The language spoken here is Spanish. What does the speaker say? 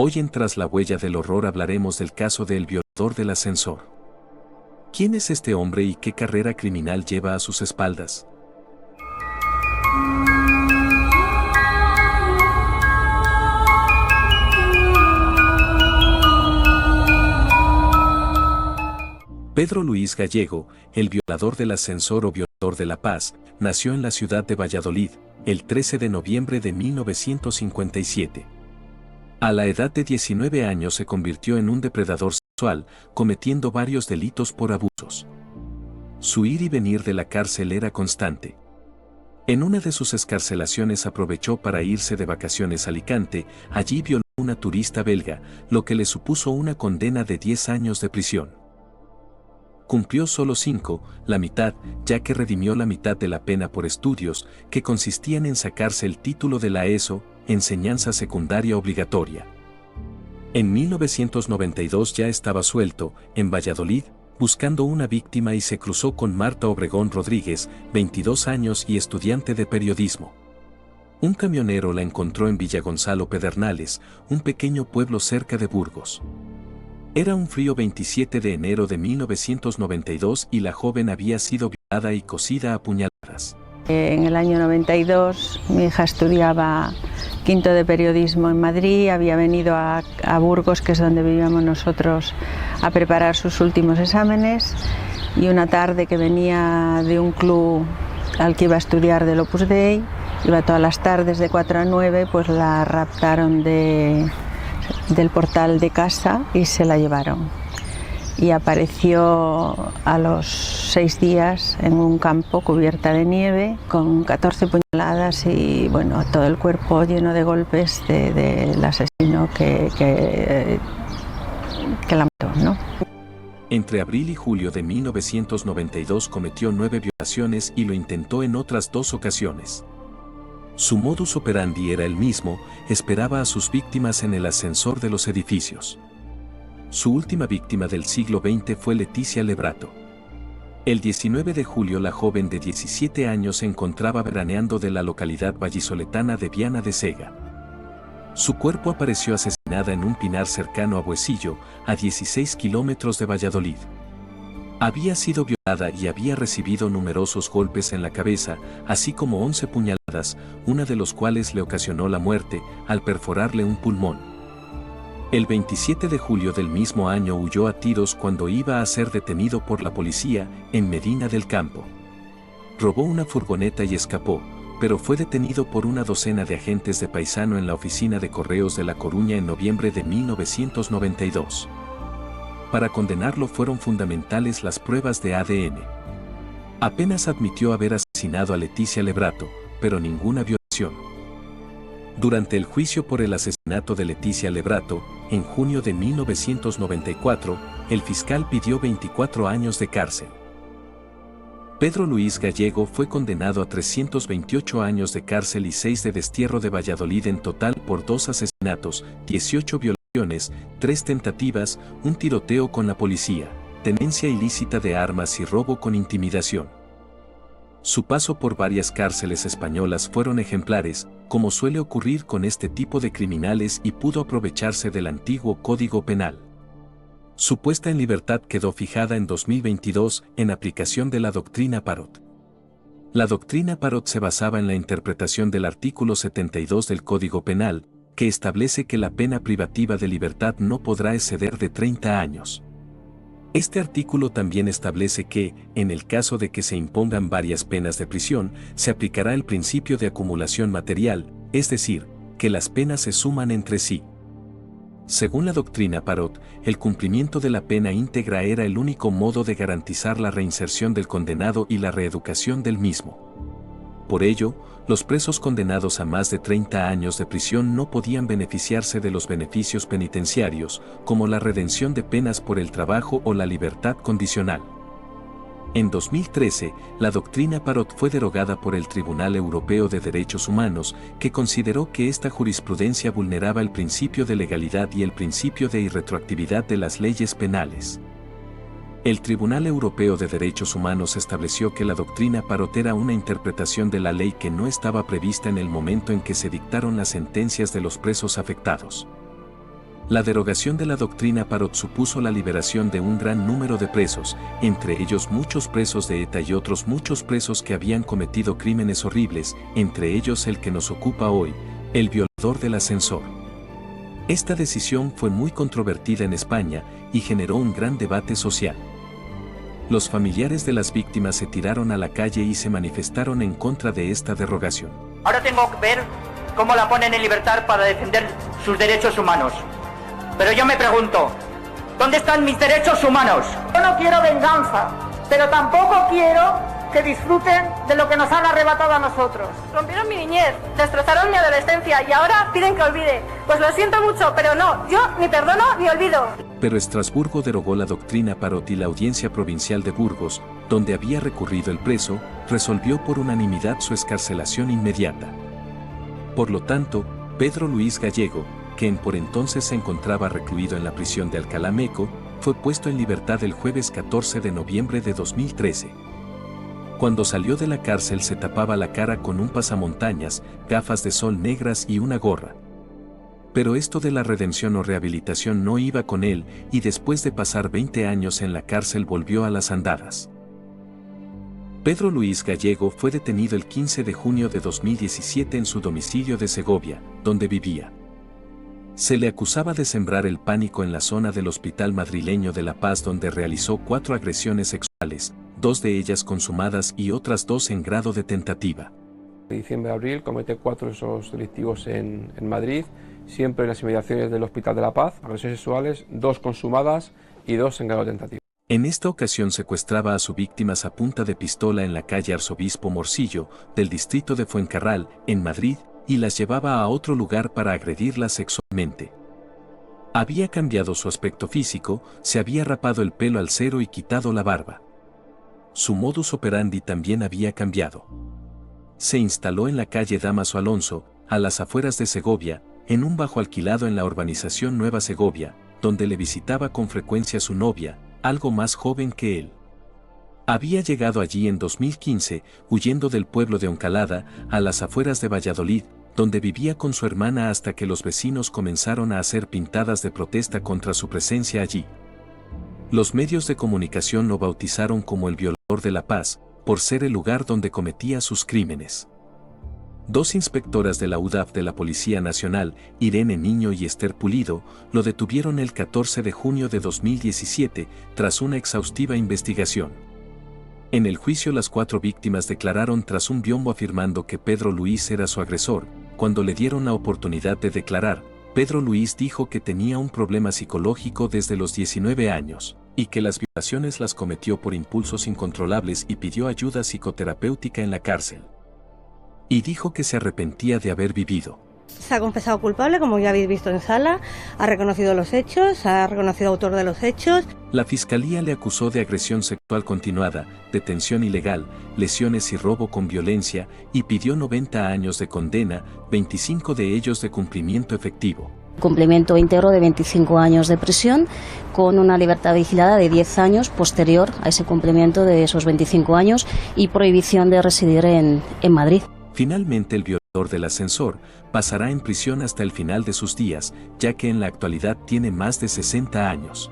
Hoy en Tras la huella del horror hablaremos del caso del violador del ascensor. ¿Quién es este hombre y qué carrera criminal lleva a sus espaldas? Pedro Luis Gallego, el violador del ascensor o violador de la paz, nació en la ciudad de Valladolid, el 13 de noviembre de 1957. A la edad de 19 años se convirtió en un depredador sexual, cometiendo varios delitos por abusos. Su ir y venir de la cárcel era constante. En una de sus excarcelaciones aprovechó para irse de vacaciones a Alicante, allí violó a una turista belga, lo que le supuso una condena de 10 años de prisión. Cumplió solo 5, la mitad, ya que redimió la mitad de la pena por estudios, que consistían en sacarse el título de la ESO, enseñanza secundaria obligatoria. En 1992 ya estaba suelto, en Valladolid, buscando una víctima y se cruzó con Marta Obregón Rodríguez, 22 años y estudiante de periodismo. Un camionero la encontró en Villagonzalo Pedernales, un pequeño pueblo cerca de Burgos. Era un frío 27 de enero de 1992 y la joven había sido violada y cosida a puñaladas. En el año 92 mi hija estudiaba quinto de periodismo en Madrid, había venido a Burgos, que es donde vivíamos nosotros, a preparar sus últimos exámenes, y una tarde que venía de un club al que iba a estudiar del Opus Dei, iba todas las tardes de 4 a 9, pues la raptaron del portal de casa y se la llevaron. Y apareció a los 6 días en un campo cubierta de nieve con 14 puñaladas y bueno, todo el cuerpo lleno de golpes del asesino que la mató, ¿no? Entre abril y julio de 1992 cometió 9 violaciones y lo intentó en otras 2 ocasiones. Su modus operandi era el mismo, esperaba a sus víctimas en el ascensor de los edificios. Su última víctima del siglo XX fue Leticia Lebrato. El 19 de julio la joven de 17 años se encontraba veraneando de la localidad vallisoletana de Viana de Sega. Su cuerpo apareció asesinada en un pinar cercano a Buesillo, a 16 kilómetros de Valladolid. Había sido violada y había recibido numerosos golpes en la cabeza, así como 11 puñaladas, una de los cuales le ocasionó la muerte, al perforarle un pulmón. El 27 de julio del mismo año huyó a tiros cuando iba a ser detenido por la policía, en Medina del Campo. Robó una furgoneta y escapó, pero fue detenido por una docena de agentes de paisano en la oficina de correos de La Coruña en noviembre de 1992. Para condenarlo fueron fundamentales las pruebas de ADN. Apenas admitió haber asesinado a Leticia Lebrato, pero ninguna violación. Durante el juicio por el asesinato de Leticia Lebrato, en junio de 1994, el fiscal pidió 24 años de cárcel. Pedro Luis Gallego fue condenado a 328 años de cárcel y 6 de destierro de Valladolid en total por 2 asesinatos, 18 violaciones, 3 tentativas, un tiroteo con la policía, tenencia ilícita de armas y robo con intimidación. Su paso por varias cárceles españolas fueron ejemplares, como suele ocurrir con este tipo de criminales, y pudo aprovecharse del antiguo Código Penal. Su puesta en libertad quedó fijada en 2022 en aplicación de la doctrina Parot. La doctrina Parot se basaba en la interpretación del artículo 72 del Código Penal, que establece que la pena privativa de libertad no podrá exceder de 30 años. Este artículo también establece que, en el caso de que se impongan varias penas de prisión, se aplicará el principio de acumulación material, es decir, que las penas se suman entre sí. Según la doctrina Parot, el cumplimiento de la pena íntegra era el único modo de garantizar la reinserción del condenado y la reeducación del mismo. Por ello, los presos condenados a más de 30 años de prisión no podían beneficiarse de los beneficios penitenciarios, como la redención de penas por el trabajo o la libertad condicional. En 2013, la doctrina Parot fue derogada por el Tribunal Europeo de Derechos Humanos, que consideró que esta jurisprudencia vulneraba el principio de legalidad y el principio de irretroactividad de las leyes penales. El Tribunal Europeo de Derechos Humanos estableció que la doctrina Parot era una interpretación de la ley que no estaba prevista en el momento en que se dictaron las sentencias de los presos afectados. La derogación de la doctrina Parot supuso la liberación de un gran número de presos, entre ellos muchos presos de ETA y otros muchos presos que habían cometido crímenes horribles, entre ellos el que nos ocupa hoy, el violador del ascensor. Esta decisión fue muy controvertida en España y generó un gran debate social. Los familiares de las víctimas se tiraron a la calle y se manifestaron en contra de esta derogación. Ahora tengo que ver cómo la ponen en libertad para defender sus derechos humanos. Pero yo me pregunto, ¿dónde están mis derechos humanos? Yo no quiero venganza, pero tampoco quiero que disfruten de lo que nos han arrebatado a nosotros. Rompieron mi niñez, destrozaron mi adolescencia y ahora piden que olvide. Pues lo siento mucho, pero no, yo ni perdono ni olvido. Pero Estrasburgo derogó la doctrina Parot y la Audiencia Provincial de Burgos, donde había recurrido el preso, resolvió por unanimidad su excarcelación inmediata. Por lo tanto, Pedro Luis Gallego, quien por entonces se encontraba recluido en la prisión de Alcalá Meco, fue puesto en libertad el jueves 14 de noviembre de 2013. Cuando salió de la cárcel se tapaba la cara con un pasamontañas, gafas de sol negras y una gorra. Pero esto de la redención o rehabilitación no iba con él y después de pasar 20 años en la cárcel volvió a las andadas. Pedro Luis Gallego fue detenido el 15 de junio de 2017 en su domicilio de Segovia, donde vivía. Se le acusaba de sembrar el pánico en la zona del Hospital Madrileño de La Paz, donde realizó 4 agresiones sexuales, 2 de ellas consumadas y otras 2 en grado de tentativa. De diciembre a abril comete 4 hechos delictivos en Madrid, siempre en las inmediaciones del Hospital de La Paz, agresiones sexuales, 2 consumadas y 2 en grado de tentativa. En esta ocasión secuestraba a sus víctimas a punta de pistola en la calle Arzobispo Morcillo, del distrito de Fuencarral, en Madrid, y las llevaba a otro lugar para agredirlas sexualmente. Había cambiado su aspecto físico, se había rapado el pelo al cero y quitado la barba. Su modus operandi también había cambiado. Se instaló en la calle Dámaso Alonso, a las afueras de Segovia, en un bajo alquilado en la urbanización Nueva Segovia, donde le visitaba con frecuencia su novia, algo más joven que él. Había llegado allí en 2015, huyendo del pueblo de Oncalada, a las afueras de Valladolid, donde vivía con su hermana hasta que los vecinos comenzaron a hacer pintadas de protesta contra su presencia allí. Los medios de comunicación lo bautizaron como el violador de La Paz, por ser el lugar donde cometía sus crímenes. 2 inspectoras de la UDAF de la Policía Nacional, Irene Niño y Esther Pulido, lo detuvieron el 14 de junio de 2017, tras una exhaustiva investigación. En el juicio las 4 víctimas declararon tras un biombo afirmando que Pedro Luis era su agresor. Cuando le dieron la oportunidad de declarar, Pedro Luis dijo que tenía un problema psicológico desde los 19 años, y que las violaciones las cometió por impulsos incontrolables y pidió ayuda psicoterapéutica en la cárcel. Y dijo que se arrepentía de haber vivido. Se ha confesado culpable, como ya habéis visto en sala, ha reconocido los hechos, ha reconocido autor de los hechos. La Fiscalía le acusó de agresión sexual continuada, detención ilegal, lesiones y robo con violencia, y pidió 90 años de condena, 25 de ellos de cumplimiento efectivo. Cumplimiento íntegro de 25 años de prisión, con una libertad vigilada de 10 años posterior a ese cumplimiento de esos 25 años y prohibición de residir en Madrid. Finalmente el violador del ascensor pasará en prisión hasta el final de sus días, ya que en la actualidad tiene más de 60 años.